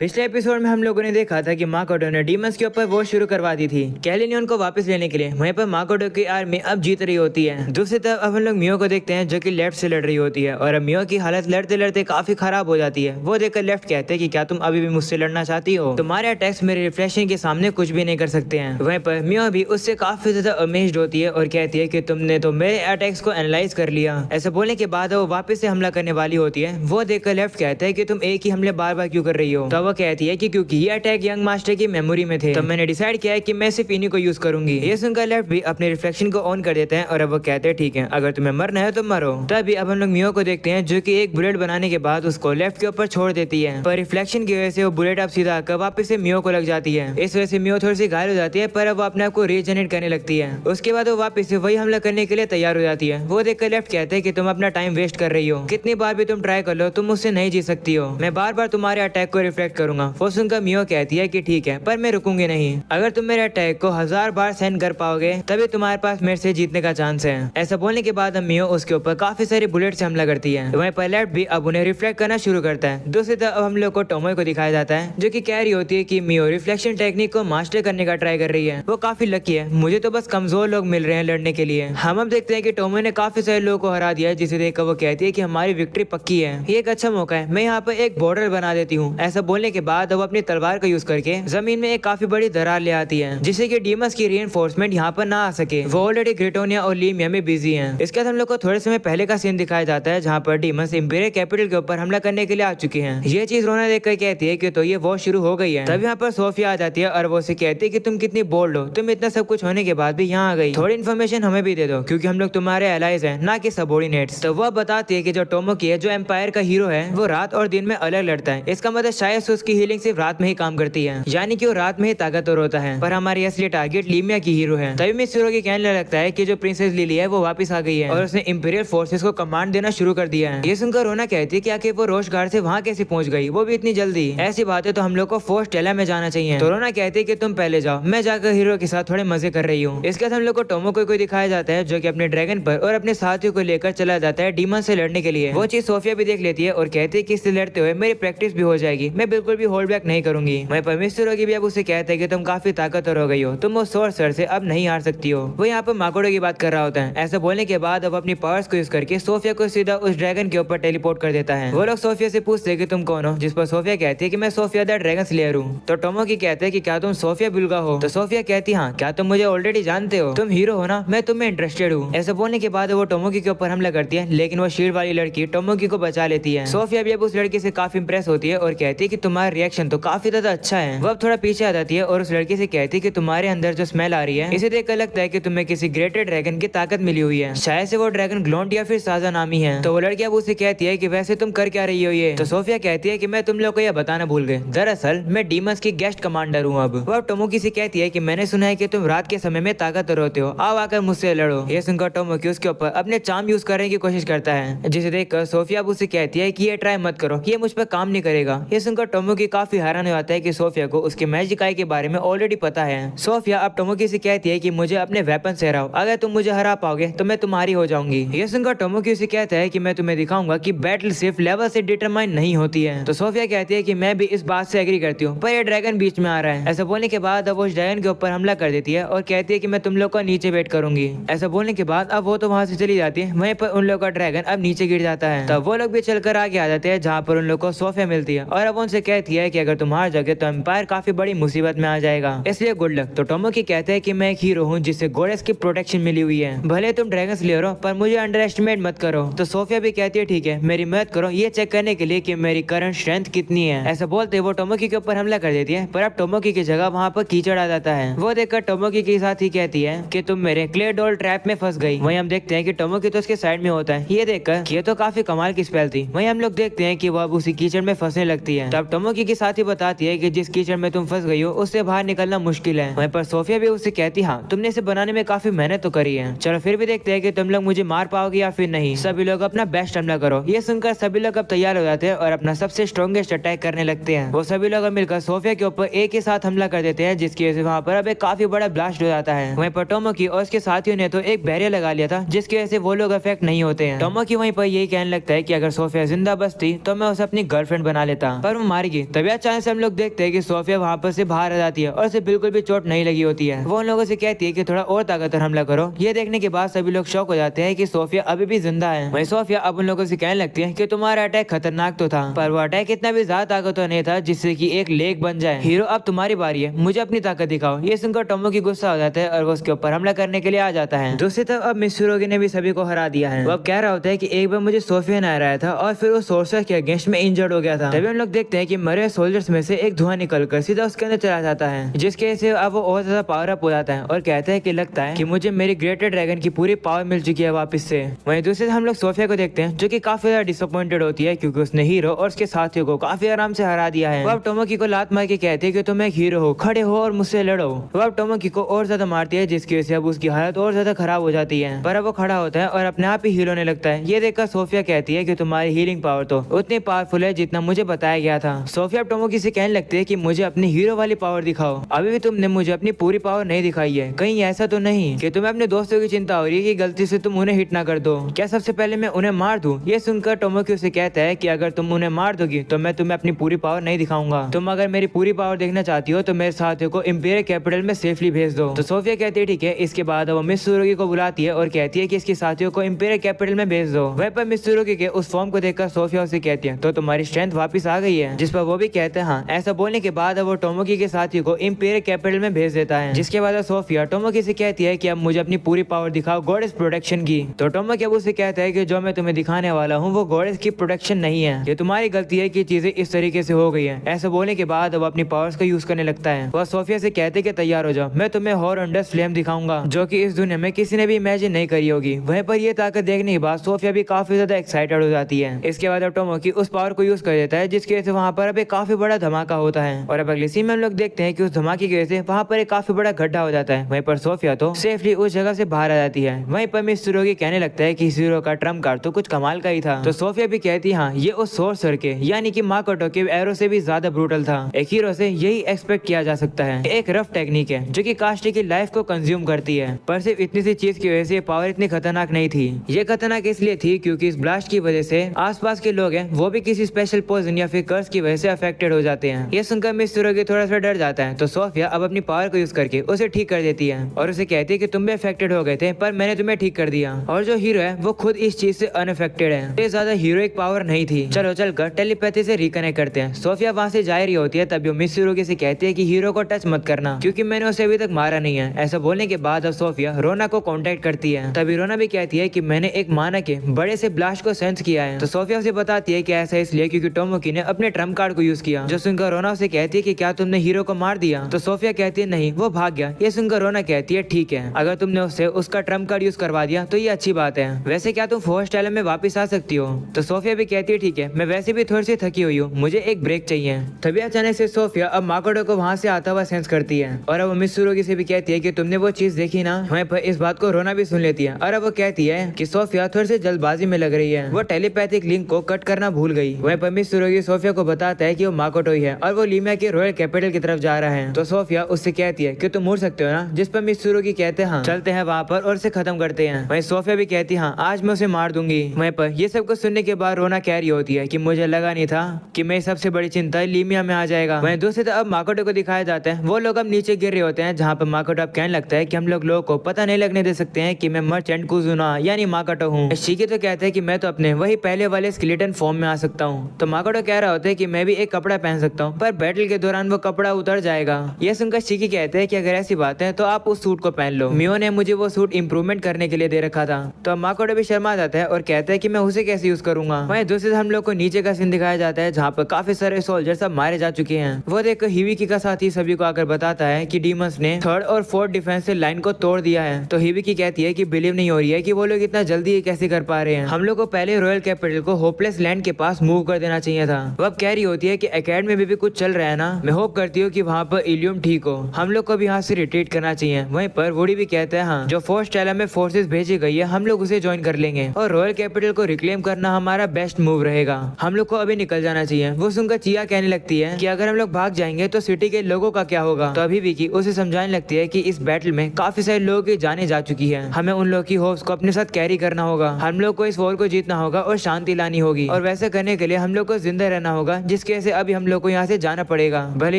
पिछले एपिसोड में हम लोगों ने देखा था कि माकोटो ने डीमंस के ऊपर वॉर शुरू करवा दी थी कैलिनियन को वापस लेने के लिए। वहीं पर माकोटो की आर्मी अब जीत रही होती है। दूसरी तरफ अब हम लोग मियो को देखते हैं जो कि लेफ्ट से लड़ रही होती है और अब मियो की हालत लड़ते लड़ते काफी खराब हो जाती है। वो देखकर लेफ्ट कहते हैं कि क्या तुम अभी भी मुझसे लड़ना चाहती हो? तुम्हारे अटैक्स मेरे रिफ्लेक्शन के सामने कुछ भी नहीं कर सकते हैं। वहीं पर मियो भी उससे काफी ज्यादा अमेज्ड होती है और कहती है कि तुमने तो मेरे अटैक्स को एनालाइज कर लिया। ऐसा बोलने के बाद वो वापस से हमला करने वाली होती है। वो देखकर लेफ्ट कहता है कि तुम एक ही हमले बार बार क्यों कर रही हो? तो वो कहती है कि क्योंकि ये अटैक यंग मास्टर की मेमोरी में थे, तो मैंने डिसाइड किया है कि मैं सिर्फ इन्हीं को यूज करूंगी। ये सुनकर लेफ्ट भी अपने रिफ्लेक्शन को ऑन कर देते हैं और अब वो कहते हैं ठीक है, अगर तुम्हें मरना है तो मरो। तभी अब हम लोग मियो को देखते हैं जो कि एक बुलेट बनाने के बाद उसको लेफ्ट के ऊपर छोड़ देती है, पर रिफ्लेक्शन की वजह से वो बुलेट अब सीधा आकर वापस से मियो को लग जाती है। इस वजह से मियो थोड़ी सी घायल हो जाती है, पर अब वो अपने आप को रीजनरेट करने लगती है। उसके बाद वो वापस से वही हमला करने के लिए तैयार हो जाती है। वो देखकर लेफ्ट कहते हैं कि तुम अपना टाइम वेस्ट कर रही हो, कितनी बार भी तुम ट्राई कर लो तुम मुझसे नहीं जीत सकती हो। मैं बार बार तुम्हारे अटैक को रिफ्लेक्ट करूंगा। वो सुनकर मियो कहती है कि ठीक है, पर मैं रुकूंगी नहीं। अगर तुम मेरे अटैक को 1000 बार सेंड कर पाओगे तभी तुम्हारे पास मेरे से जीतने का चांस है। ऐसा बोलने के बाद मियो उसके ऊपर काफी सारी बुलेट से हमला करती है। वहीं पर लेफ्ट भी अब उन्हें रिफ्लेक्ट करना शुरू करता है। दूसरी तरफ अब हम लोग को टोमोई को दिखाया जाता है जो कि कह रही होती है कि मियो रिफ्लेक्शन टेक्निक को मास्टर करने का ट्राई कर रही है। वो काफी लकी है, मुझे तो बस कमजोर लोग मिल रहे हैं लड़ने के लिए। हम अब देखते हैं कि टोमोई ने काफी सारे लोगों को हरा दिया है, जिसे देखकर वो कहती है कि हमारी विक्ट्री पक्की है। ये एक अच्छा मौका है, मैं यहाँ पर एक बॉर्डर बना देती हूँ। ऐसा बोलने के बाद वो अपनी तलवार का यूज करके जमीन में एक काफी बड़ी दरार ले आती है, जिससे कि डीमंस की रीइंफोर्समेंट यहाँ पर ना आ सके। वो ऑलरेडी ग्रेटोनिया और लीमिया में बिजी हैं। इसके बाद हम लोग को थोड़े समय पहले का सीन दिखाया जाता है जहाँ पर डीमंस इंपीरियल कैपिटल के ऊपर हमला करने के लिए आ चुके हैं। ये चीज रोना देखकर कहती है कि तो ये वॉर शुरू हो गई है। तभी यहाँ पर सोफिया आ जाती है और वो उसे कहती है कि तुम कितनी बोल्ड हो, तुम इतना सब कुछ होने के बाद भी यहाँ आ गई। थोड़ी इन्फॉर्मेशन हमें भी दे दो क्योंकि हम लोग तुम्हारे एलाइज हैं, ना कि सबऑर्डिनेट्स। तो वो बताती है कि जो टोमोकी है, जो एम्पायर का हीरो है, वो रात और दिन में अलग लड़ता है। इसका मतलब शायद से उसकी हीलिंग सिर्फ रात में ही काम करती है, यानी कि वो रात में ही ताकतवर होता है। पर हमारी असली टारगेट लीमिया की हीरो है। तभी मिस की कहने लगता है कि जो प्रिंसेस लिली है वो वापस आ गई है और उसने इंपीरियल फोर्सेस को कमांड देना शुरू कर दिया है। ये सुनकर रोना कहती है कि आखिर वो रोश गार्ड से वहाँ कैसे पहुंच गई, वो भी इतनी जल्दी? ऐसी बात है तो हम लोग को फोर्स टेला में जाना चाहिए। तो रोना कहती है कि तुम पहले जाओ, मैं जाकर हीरो के साथ थोड़े मजे कर रही हूँ। इसके बाद हम लोग को टोमोको को दिखाया जाता है जो कि अपने ड्रैगन पर और अपने साथियों को लेकर चला जाता है डीमन से लड़ने के लिए। वो चीज सोफिया भी देख लेती है और कहती है कि इससे लड़ते हुए मेरी प्रैक्टिस भी हो जाएगी, मैं बिल्कुल भी होल्ड बैक नहीं करूंगी। मैं परमेश्वर की भी अब उसे कहता है कि तुम काफी ताकतवर हो गई हो, तुम उस सॉर्सर से अब नहीं हार सकती हो। वो यहाँ पर माकोटो की बात कर रहा होता है। ऐसा बोलने के बाद अब अपनी पावर्स को यूज करके सोफिया को सीधा उस ड्रैगन के ऊपर टेलीपोर्ट कर देता है। वो लोग सोफिया से पूछते हैं कि तुम कौन हो, जिस पर सोफिया कहती है कि मैं सोफिया द ड्रैगन स्लेयर हूँ। तो टोमोकी कहते हैं कि क्या तुम सोफिया बुल्गा हो? तो सोफिया कहती हाँ, क्या तुम मुझे ऑलरेडी जानते हो, तुम हीरो हो ना, मैं तुम्हें इंटरेस्टेड हूँ। ऐसा बोलने के बाद वो टोमोकी के ऊपर हमला करती है, लेकिन वो शील्ड वाली लड़की टोमोकी को बचा लेती है। सोफिया भी अब उस लड़की से काफी इंप्रेस होती है और कहती है कि तुम्हारा रिएक्शन तो काफी ज्यादा अच्छा है। वो अब थोड़ा पीछे आ जाती है और उस लड़की से कहती है कि तुम्हारे अंदर जो स्मेल आ रही है, इसे देखकर लगता है कि तुम्हें किसी ग्रेटेड ड्रैगन की ताकत मिली हुई है, शायद से वो ड्रैगन ग्लोंट या फिर साजा नामी है। तो वो लड़की अब उसे कहती है कि वैसे तुम कर क्या रही हो ये? तो सोफिया कहती है कि मैं तुम लोग को यह बताना भूल गए, दरअसल मैं डीमंस की गेस्ट कमांडर हूँ। अब वो टोमोकी से कहती है कि मैंने सुना है कि तुम रात के समय में ताकतवर होते हो, आओ आकर मुझसे लड़ो। ये सुनकर टोमोकी उसके ऊपर अपने चार्म यूज करने की कोशिश करता है, जिसे देखकर सोफिया अब उसे कहती है कि ये ट्राई मत करो, ये मुझ पर काम नहीं करेगा। ये सुनकर टोमोकी काफी हैरान हो जाता है कि सोफिया को उसके मैजिक आई के बारे में ऑलरेडी पता है। सोफिया अब टोमोकी से कहती है कि मुझे अपने वेपन से हराओ, अगर तुम मुझे हरा पाओगे तो मैं तुम्हारी हो जाऊंगी। ये सुनकर टोमोकी उसे कहता है कि मैं तुम्हें दिखाऊंगा कि बैटल सिर्फ लेवल से डिटरमाइन नहीं होती है। तो सोफिया कहती है कि मैं भी इस बात से एग्री करती हूँ, पर ये ड्रैगन बीच में आ रहा है। ऐसा बोलने के बाद अब वो उस ड्रैगन के ऊपर हमला कर देती है और कहती है कि मैं तुम लोग को नीचे वेट करूंगी। ऐसा बोलने के बाद अब वो तो वहाँ से चली जाती है, वहीं पर उन लोगों का ड्रैगन अब नीचे गिर जाता है। तब वो लोग भी चलकर आगे आ जाते हैं जहाँ पर उन लोग को सोफिया मिलती है और अब उनसे कहती है कि अगर तुम हार जाओगे तो एम्पायर काफी बड़ी मुसीबत में आ जाएगा, इसलिए गुड लक। तो टोमोकी कहते हैं कि मैं एक हीरो हूँ जिसे गॉडेस की प्रोटेक्शन मिली हुई है, भले तुम ड्रैगन स्लेयर हो पर मुझे अंडर एस्टिमेट मत करो। तो सोफिया भी कहती है ठीक है, मेरी मदद करो ये चेक करने के लिए कि मेरी करंट स्ट्रेंथ कितनी है। ऐसा बोलते वो टोमोकी के ऊपर हमला कर देती है, पर अब टोमोकी की जगह वहाँ पर कीचड़ आ जाता है। वो देखकर टोमोकी के साथ ही कहती है कि तुम मेरे क्ले डॉल ट्रैप में फंस गई। वहीं हम देखते हैं कि टोमोकी तो उसके साइड में होता है। ये देखकर ये तो काफी कमाल की स्पेल थी। वहीं हम लोग देखते हैं कि वो अब उसी कीचड़ में फंसने लगती है। तब टोमोकी के साथ ही बताती है कि जिस कीचड़ में तुम फंस गई हो उससे बाहर निकलना मुश्किल है। वहीं पर सोफिया भी उससे कहती हाँ, तुमने इसे बनाने में काफी मेहनत तो करी है, चलो फिर भी देखते हैं कि तुम लोग मुझे मार पाओगे या फिर नहीं। सभी लोग अपना बेस्ट हमला करो। ये सुनकर सभी लोग अब तैयार हो जाते हैं और अपना सबसे स्ट्रॉन्गेस्ट अटैक करने लगते हैं। वो सभी लोग मिलकर सोफिया के ऊपर एक ही साथ हमला कर देते हैं, जिसकी वजह से वहाँ पर अब एक काफी बड़ा ब्लास्ट हो जाता है। वहीं पर टोमोकी और उसके साथियों ने तो एक बैरियर लगा लिया था, जिसकी वजह से वो लोग अफेक्ट नहीं होते हैं। टोमोकी वहीं पर यही कहने लगता है कि अगर सोफिया जिंदा बचती तो मैं उसे अपनी गर्लफ्रेंड बना लेता, पर वो मार आएगी। तभी अचानक से हम लोग देखते हैं कि सोफिया वहाँ पर से बाहर आ जाती है और उसे बिल्कुल भी चोट नहीं लगी होती है। वो उन लोगों से कहती है कि थोड़ा और ताकतवर हमला करो। ये देखने के बाद सभी लोग शॉक हो जाते हैं कि सोफिया अभी भी जिंदा है। वहीं सोफिया अब उन लोगों से कहने लगती है कि तुम्हारा अटैक खतरनाक तो था, पर वो अटैक इतना भी ज्यादा ताकतवर नहीं था जिससे कि एक लेक बन जाए। हीरो अब तुम्हारी बारी है, मुझे अपनी ताकत दिखाओ। ये सुनकर टोमोकी गुस्सा हो जाता है और वो उसके ऊपर हमला करने के लिए आ जाता है। दूसरी तरफ अब मित्सुरुगी ने भी सभी को हरा दिया है। वो अब कह रहा होता है कि एक बार मुझे सोफिया ने हराया था और फिर वो सोर्सर के अगेंस्ट में इंजर्ड हो गया था। तभी हम लोग देखते हैं कि मरे सोल्जर्स में से एक धुआं निकलकर सीधा उसके अंदर चला जाता है, जिसकी वजह से अब वो और ज्यादा पावर अप हो जाता है और कहता है कि लगता है कि मुझे मेरी ग्रेटर ड्रैगन की पूरी पावर मिल चुकी है वापस से। वहीं दूसरे हम लोग सोफिया को देखते हैं जो कि काफी ज्यादा डिसअपॉइंटेड होती है क्योंकि उसने हीरो और उसके साथियों को काफी आराम से हरा दिया है। वो अब टोमोकी को लात मार के कहती है कि तुम एक हीरो हो, खड़े हो और मुझसे लड़ो। वो अब टोमोकी को और ज्यादा मारती है जिसकी वजह से अब उसकी हालत और ज्यादा खराब हो जाती है। पर अब वो खड़ा होता है और अपने आप ही हील होने लगता है। ये देखकर सोफिया कहती है कि तुम्हारी हीलिंग पावर तो उतनी पावरफुल है जितना मुझे बताया गया था। सोफिया टोमोकी से कहने लगती है कि मुझे अपनी हीरो वाली पावर दिखाओ। अभी भी तुमने मुझे अपनी पूरी पावर नहीं दिखाई है। कहीं ऐसा तो नहीं कि तुम्हें अपने दोस्तों की चिंता हो रही है कि गलती से तुम उन्हें हिट ना कर दो? क्या सबसे पहले मैं उन्हें मार दूं? ये सुनकर टोमोकी उसे कहता है कि अगर तुम उन्हें मार दोगी तो मैं तुम्हें अपनी पूरी पावर नहीं दिखाऊंगा। तुम अगर मेरी पूरी पावर देखना चाहती हो तो मेरे साथियों को इंपीरियल कैपिटल में सेफली भेज दो। तो सोफिया कहती है ठीक है। इसके बाद वो मित्सुरुगी को बुलाती है और कहती है कि इसके साथियों को इंपीरियल कैपिटल में भेज दो। वह पर मित्सुरुगी के उस फॉर्म को देखकर सोफिया उसे कहती है तो तुम्हारी स्ट्रेंथ वापस आ गई है? जिस पर वो भी कहते हैं हाँ। ऐसा बोलने के बाद वो टोमोकी के साथियों को इंपीरियल कैपिटल में भेज देता है। जिसके बाद सोफिया टोमोकी से कहती है कि अब मुझे अपनी पूरी पावर दिखाओ गॉडेस प्रोटेक्शन की। तो टोमोकी अब उसे कहता है कि जो मैं तुम्हें दिखाने वाला हूँ वो गॉडेस की प्रोटेक्शन नहीं है, ये तुम्हारी गलती है कि चीजें इस तरीके से हो गई है। ऐसा बोलने के बाद वो अपनी पावर्स का यूज करने लगता है। वह सोफिया से कहते हैं कि तैयार हो जाओ, मैं तुम्हें हॉरंडस फ्लेम दिखाऊंगा जो कि इस दुनिया में किसी ने भी इमेजिन नहीं करी होगी। वहीं पर ये ताकत देखने के बाद सोफिया भी काफी ज्यादा एक्साइटेड हो जाती है। इसके बाद अब टोमोकी उस पावर को यूज कर देता है जिसकी वजह से वहाँ पर अब एक काफी बड़ा धमाका होता है। और अब अगले सीन में हम लोग देखते हैं कि उस धमाके की वजह से वहाँ पर एक काफी बड़ा गड्ढा हो जाता है। वहीं पर सोफिया तो सेफली उस जगह से बाहर आ जाती है। वहीं पर मित्सुरुगी कहने लगता है कि इस हीरो का ट्रम्प कार्ड तो कुछ कमाल का ही था। तो सोफिया भी कहती है हाँ, ये उस सोर्सर के यानी कि माकोटो के एरो से भी ज्यादा ब्रूटल था। एक हीरो से यही एक्सपेक्ट किया जा सकता है। एक रफ टेक्निक है जो कि कास्टी की लाइफ को कंज्यूम करती है, पर सिर्फ इतनी सी चीज की वजह से पावर इतनी खतरनाक नहीं थी। ये खतरनाक इसलिए थी क्योंकि इस ब्लास्ट की वजह से आसपास के लोग हैं वो भी किसी स्पेशल पॉइजन या फिर कर्स की वजह से अफेक्टेड हो जाते हैं। ये सुनकर मित्सुरुगी थोड़ा सा डर जाता है। तो सोफिया अब अपनी पावर को यूज करके उसे ठीक कर देती है और उसे कहती है कि तुम भी अफेक्टेड हो गए थे पर मैंने तुम्हें ठीक कर दिया। और जो हीरो है वो खुद इस चीज से अनअफेक्टेड है। ये ज्यादा हीरोइक पावर नहीं थी। चलो चलकर टेलीपैथी से रिकनेक्ट करते हैं। सोफिया वहाँ से जा रही होती है तभी वो मित्सुरुगी से कहती है कि हीरो को टच मत करना क्योंकि मैंने उसे अभी तक मारा नहीं है। ऐसा बोलने के बाद अब सोफिया रोना को कांटेक्ट करती है। तभी रोना भी कहती है कि मैंने एक माना के बड़े से ब्लास्ट को सेंस किया है। तो सोफिया उसे बताती है कि ऐसा इसलिए क्योंकि टोमोकी ने अपने ट्रम्प कार्ड को यूज किया। जो सुनकर रोना उसे कहती है कि क्या तुमने हीरो को मार दिया? तो सोफिया कहती है नहीं, वो भाग गया। ये सुनकर रोना कहती है ठीक है, अगर तुमने उससे उसका ट्रम्प कार्ड यूज करवा दिया तो ये अच्छी बात है। वैसे क्या तुम फोर्स टाइलर में वापस आ सकती हो? तो सोफिया भी कहती है ठीक है, मैं वैसे भी थोड़ी सी थकी हुई हूँ, मुझे एक ब्रेक चाहिए। तभी अचानक से सोफिया अब माकोटो को वहाँ से आता हुआ सेंस करती है और अब मित्सुरुगी से भी कहती है कि तुमने वो चीज देखी ना। वहीं पर इस बात को रोना भी सुन लेती है और अब वो कहती है कि सोफिया थोड़ी सी जल्दबाजी में लग रही है, वो टेलीपैथिक लिंक को कट करना भूल गई। वहीं पर मित्सुरुगी सोफिया को बताता है कि वो माकोटो ही है और वो लीमिया के रॉयल कैपिटल की तरफ जा रहा है। तो सोफिया उससे कहती है कि तुम मुड़ सकते हो ना, जिस पर मित्सुरुगी कहते हैं हाँ चलते हैं वहाँ पर और उसे खत्म करते हैं। वहीं सोफिया भी कहती है हाँ आज मैं उसे मार दूंगी। वहीं पर ये सब कुछ सुनने के बाद रोना कह रही होती है कि मुझे लगा नहीं था कि मेरी सबसे बड़ी चिंता लीमिया में आ जाएगा। वहीं दूसरी तरफ माकोटो को दिखाया जाता है, वो लोग अब नीचे गिर रहे होते हैं जहाँ पर माकोटो अब कहने लगता है कि हम लोगों को पता नहीं लगने दे सकते हैं कि मैं मर्चेंट कुजुना यानी माकोटो हूँ। शिकी तो कहते हैं कि मैं तो अपने वही पहले वाले स्केलेटन फॉर्म में आ सकता हूँ। तो माकोटो कह रहा होता है कि मैं भी एक कपड़ा पहन सकता हूँ पर बैटल के दौरान वो कपड़ा उतर जाएगा। यह सुनकर शिकी कहते हैं कि अगर ऐसी बात है तो आप उस सूट को पहन लो, मियो ने मुझे वो सूट इम्प्रूवमेंट करने के लिए दे रखा था। तो माकोटो भी शर्मा जाता है और कहता है कि मैं उसे कैसे यूज करूंगा। वहीं दूसरे हम लोग को नीचे का सीन दिखाया जाता है जहाँ पर काफी सारे सोल्जर सब मारे जा चुके हैं। वो देख हिबिकी का साथी सभी को आकर बताता है कि डीमंस ने 3rd और 4th डिफेंसिव लाइन को तोड़ दिया है। तो हिबिकी कहती है कि बिलीव नहीं हो रही है कि वो लोग इतना जल्दी ये कैसे कर पा रहे हैं, हम लोग को पहले रॉयल कैपिटल को होपलेस लैंड के पास मूव कर देना चाहिए था। वो अब कह रही होती है कि एकेडमी में भी कुछ चल रहा है ना, मैं होप करती हूँ कि वहाँ पर इलियम ठीक हो, हम लोग को भी यहाँ से रिट्रीट करना चाहिए। वहीं पर वुडी भी कहते हैं हाँ जो फोर्स टाइलर में फोर्सेस भेजी गई है हम लोग उसे ज्वाइन कर लेंगे और रॉयल कैपिटल को रिक्लेम करना हमारा बेस्ट मूव रहेगा, हम लोग को अभी निकल जाना चाहिए। वो सुनकर चिया कहने लगती है कि अगर हम लोग भाग जाएंगे तो सिटी के लोगों का क्या होगा। तो अभी विकी उसे समझाने लगती है कि इस बैटल में काफी सारे लोगों की जाने जा चुकी है, हमें उन लोगों की होप्स को अपने साथ कैरी करना होगा, हम लोग को इस वॉर को जीतना होगा और शांति लानी होगी और वैसे करने के लिए हम लोग को जिंदा रहना होगा जिससे जिसकी वजह से अभी हम लोग को यहाँ से जाना पड़ेगा। भले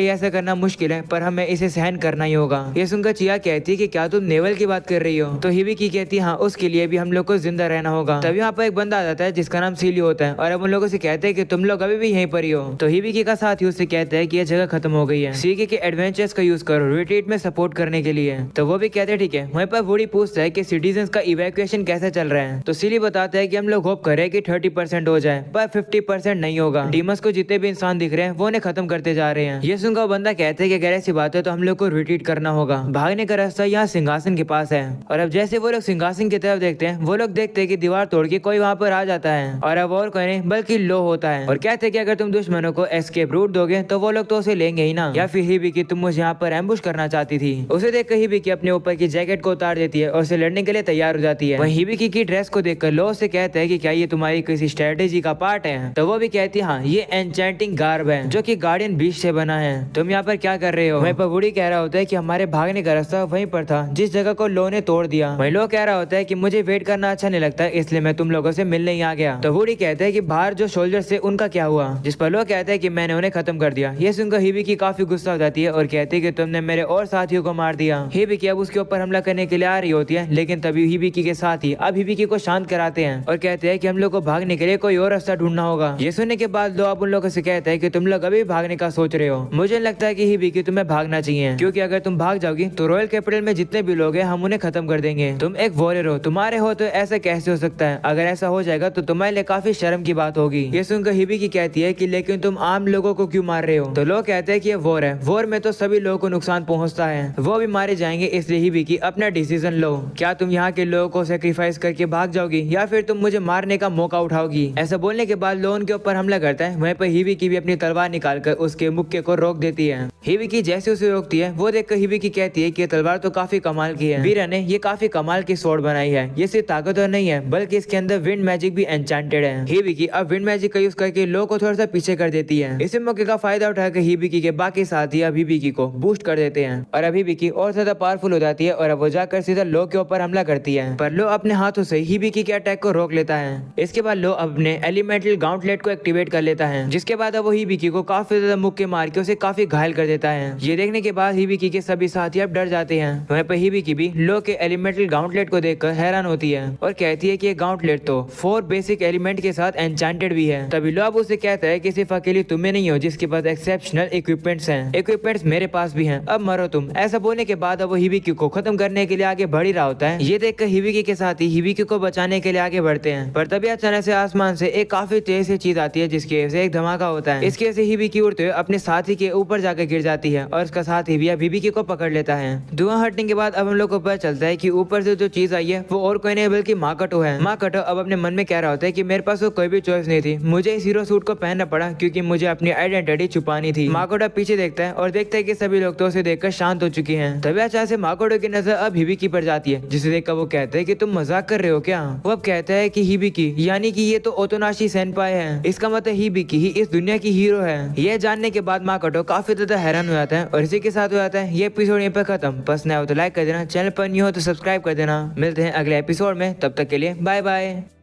ही ऐसा करना मुश्किल है पर हमें इसे सहन करना ही होगा। ये सुनकर चिया कहती है कि क्या तुम नेवल की बात कर रही हो? तो हिबिकी कहती है हाँ, उसके लिए भी हम लोग को जिंदा रहना होगा। तभी यहाँ पर एक बंदा आ जाता है जिसका नाम सीली होता है और अब उन लोगों से कहते हैं कि तुम लोग अभी भी यहीं पर ही हो। तो हिबिकी का साथी उससे कहता है कि यह जगह खत्म हो गई है, सीके के एडवेंचर्स का यूज करो रिट्रीट में सपोर्ट करने के लिए। तो वो भी कहते हैं ठीक है। वहीं पर वुडी पूछता है कि सिटीजन का इवैक्यूएशन कैसे चल रहा है? तो सीली बताता है कि हम लोग होप कर रहे हैं कि 30% हो जाए पर 50% नहीं होगा। डीमस को जितने भी इंसान दिख रहे हैं वो उन्हें खत्म करते जा रहे हैं। ये सुनकर बंदा कहते हैं कि अगर ऐसी बात है तो हम लोग को रिट्रीट करना होगा। भागने का रास्ता यहाँ सिंहासन के पास है। और अब जैसे वो लोग सिंहासन की तरफ देखते हैं वो लोग देखते हैं कि दीवार तोड़ के कोई वहाँ पर आ जाता है और अब और कोई नहीं बल्कि लो होता है और कहते हैं कि अगर तुम दुश्मनों को एस्केप रूट दोगे तो वो लोग तो उसे लेंगे ही ना। या फिर हिबिकी तुम मुझे यहाँ पर एम्बुश करना चाहती थी। उसे देख कर हिबिकी अपने ऊपर की जैकेट को उतार देती है और उसे लड़ने के लिए तैयार हो जाती है। वहीं हिबिकी की ड्रेस को देखकर लो से कहता है कि क्या ये तुम्हारी किसी स्ट्रेटेजी का पार्ट है? तो वो भी कहती है हाँ, ये एन्चेंटिंग गार्ब है जो कि गार्डियन बीच से बना है। तुम यहाँ पर क्या कर रहे हो? वहीं पर वुडी कह रहा होता है कि हमारे भागने का रास्ता वहीं पर था जिस जगह को लो ने तोड़ दिया। वहीं लो कह रहा होता है कि मुझे वेट करना अच्छा नहीं लगता इसलिए मैं तुम लोगों से मिलने ही आ गया। तो वुडी कहता है कि बाहर जो सोल्जर्स थे उनका क्या हुआ? जिस पर लो कहता है कि मैंने उन्हें खत्म कर दिया। ये सुनकर हिबिकी काफी गुस्सा हो जाती है और कहती है कि तुमने मेरे और साथियों को मार दिया। हिबिकी अब उसके ऊपर हमला करने के लिए आ रही होती है लेकिन तभी हिबिकी के साथी अब हिबिकी को शांत कराते हैं और कहते हैं कि हम लोग को भागने के लिए कोई और रास्ता ढूंढना होगा। ये सुनने के बाद लो अब उन लोगों से कहता है कि तुम लोग अभी भागने का सोच रहे हो। मुझे लगता है कि हिबिकी तुम्हें भागना चाहिए क्योंकि अगर तुम भाग जाओगी तो रॉयल कैपिटल में जितने भी लोग हैं हम उन्हें खत्म कर देंगे। तुम एक वॉरियर हो, तुम्हारे हो तो ऐसा कैसे हो सकता है? अगर ऐसा हो जाएगा तो तुम्हारे लिए काफी शर्म की बात होगी। ये सुनकर हिबिकी कहती है कि लेकिन तुम आम लोगों को क्यों मार रहे हो? तो लोग कहते हैं कि ये वॉर है, वॉर में तो सभी लोगों को नुकसान पहुंचता है, वो भी मारे जाएंगे, इसलिए हिबिकी अपना डिसीजन लो। क्या तुम यहाँ के लोगों को सेक्रीफाइस करके भाग जाओगी या फिर तुम मुझे मारने का मौका उठाओगी? ऐसा बोलने के बाद लो उनके ऊपर हमला करता है। वहीं पर हिबिकी भी अपनी तलवार निकालकर उसके मुक्के को रोक देती है। हिबिकी जैसे उसे रोकती है वो देखकर हिबिकी कहती है कि तलवार तो काफी कमाल की है, वीरा ने ये काफी कमाल की स्वॉर्ड बनाई है। ये सिर्फ ताकतवर नहीं है बल्कि इसके अंदर विंड मैजिक भी एन्चेंटेड है। हिबिकी अब विंड मैजिक का यूज करके लो को थोड़ा सा पीछे कर देती है। इसी मौके का फायदा उठाकर हिबिकी के बाकी साथी अब हिबिकी को बूस्ट कर देते हैं और अब हिबिकी और ज्यादा पावरफुल हो जाती है और अब वो जाकर सीधा लो के ऊपर हमला करती है पर लो अपने हाथों से हिबिकी के अटैक को रोक लेता है। इसके बाद लो अपने एलिमेंटल गाउंटलेट को एक्टिवेट कर लेता है जिसके बाद अब वो हिबिकी को काफी ज्यादा मुक्के मार के उसे काफी घायल कर देता है। ये देखने के बाद हिबिकी के सभी साथी अब डर जाते हैं। वहीं पर हिबिकी भी लो के एलिमेंटल गाउंटलेट को देखकर हैरान होती है और कहती है कि ये गाउंटलेट तो 4 बेसिक एलिमेंट के साथ एन्चेंटेड भी है। तभी लो अब उसे कहता है कि सिर्फ अकेली तुम्हें नहीं हो जिसके पास एक्सेप्शनल इक्विपमेंट्स हैं, इक्विपमेंट्स मेरे पास भी हैं, अब मरो तुम। ऐसा बोलने के बाद अब वो हिबिकी को खत्म करने के लिए आगे बढ़ ही रहा होता है। ये देखकर हिबिकी के साथी हिबिकी को बचाने के लिए आगे बढ़ते हैं पर तभी अचानक से आसमान से एक काफी तेज सी चीज आती है जिसकी वजह से एक धमाका होता है। इसकी वजह से हिबिकी उड़ते हुए अपने साथी के ऊपर जाकर गिर जाती है और उसका साथी भी अब हिबिकी को पकड़ लेता है। धुआं हटने के बाद अब हम लोग को पता चलता है कि ऊपर से जो चीज आई है वो और कोई नहीं बल्कि माकोटो है। माकोटो अब अपने मन में कह रहा होता है कि मेरे पास तो कोई भी चॉइस नहीं थी, मुझे इस हीरो सूट को पहनना पड़ा क्योंकि मुझे अपनी आइडेंटिटी छुपानी थी। माकोटो पीछे देखता है और देखता है कि सभी लोग तो उसे देखकर शांत हो चुके हैं। तभी अचानक से माकोटो की नजर अब हिबिकी पर जाती है जिसे देखकर वो कहता है कि तुम मजाक कर रहे हो क्या? वो अब कहता है कि हिबिकी यानी कि ये तो ओतोनाशी सेनपाई है, इसका मतलब हिबिकी ही इस दुनिया की हीरो है। यह जानने के बाद माकोटो काफी ज्यादा हैरान हो जाता है और इसी के साथ हो जाता है ये एपिसोड यहीं पर खत्म। पसंद आया हो तो लाइक कर देना, चैनल पर न्यू हो तो सब्सक्राइब कर देना। मिलते हैं अगले एपिसोड में, तब तक के लिए बाय बाय।